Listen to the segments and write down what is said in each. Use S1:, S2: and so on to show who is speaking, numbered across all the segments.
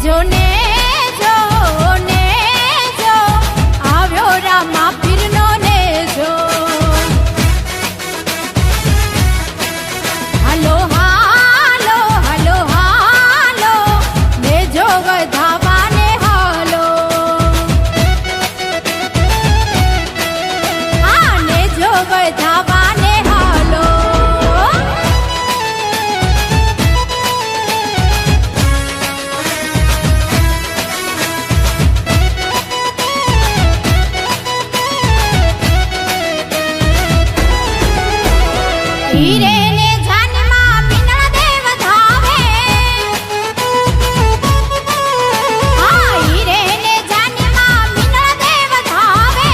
S1: જો ને જો આવ્યો રામા પીરનો ને જો હાલો હાલો હાલો હાલો ને જો વધાવાને હાલો હા ને જો વધાવાને હાલો હીરે ને જાનમાં પિંગળ દેવ ધાવે હા હીરે ને જાનમાં પિંગળ દેવ ધાવે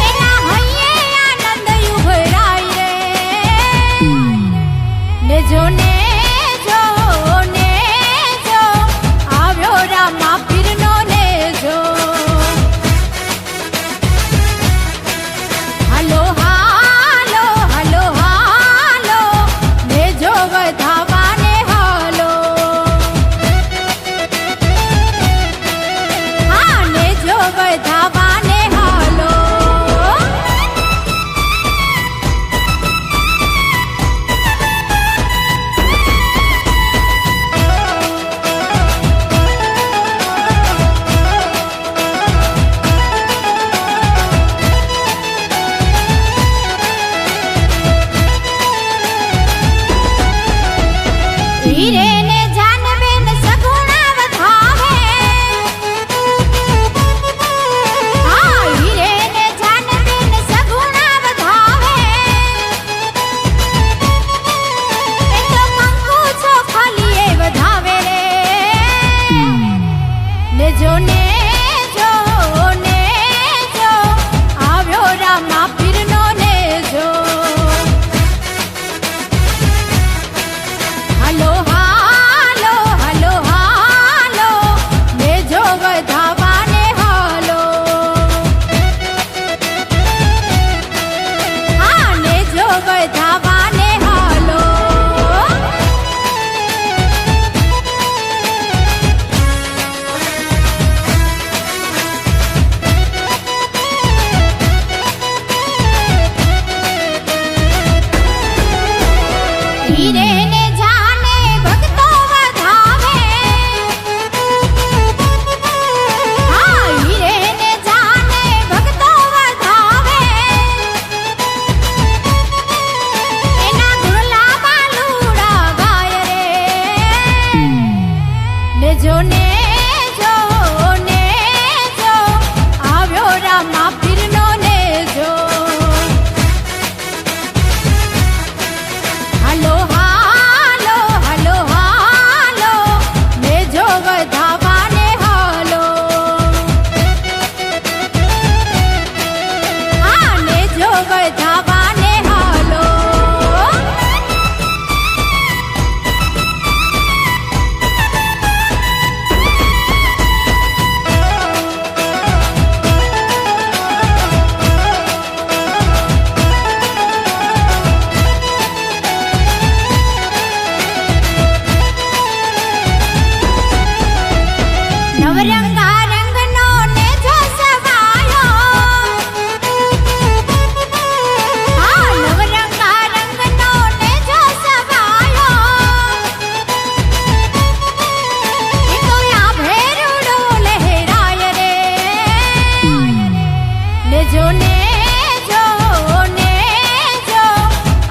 S1: એના હૈયે આનંદ ઉભરાય રે ને જો આવ્યો રામા પીરનો ને જો હાલો હાલો હાલો હાલો ને જો વધાવાને હાલો હા ને જો વધાવાને હાલો હીરે ને જાનબેન સગુણા વધાવે હા હીરે ને જાનબેન સગુણા વધાવે એ તો કંકુ છો ખાલી એ વધાવે રે ને જો આવ્યો રામા પીરનો ને જો હાલો હાલો હાલો હાલો ને જો વધાવાને હાલો હા ને જો વધાવાને હાલો હીરે ને જાને ભક્તો વધાવે હા હીરે ને જાને ભક્તો વધાવે એના ધૂળલા બાલુડા ગાય રે ને જો આવ્યો રામા પીરનો ને જો હાલો હાલો હાલો હાલો ને જો વધાવાને હાલો હા ને જો વધાવાને હાલો નવરંગા રંગનો ને જો સવાયો હા નવરંગા રંગનો ને જો સવાયો એ તો આ ભેરુડો લહેરાય રે ને જો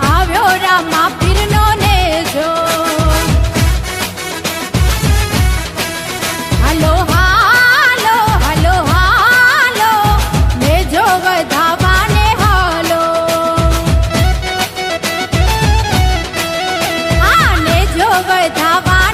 S1: આવ્યો રામા પીરનો ને જો હાલો હાલો હાલો હાલો ને જો વધાવાને હાલો હા ને જો વધાવાને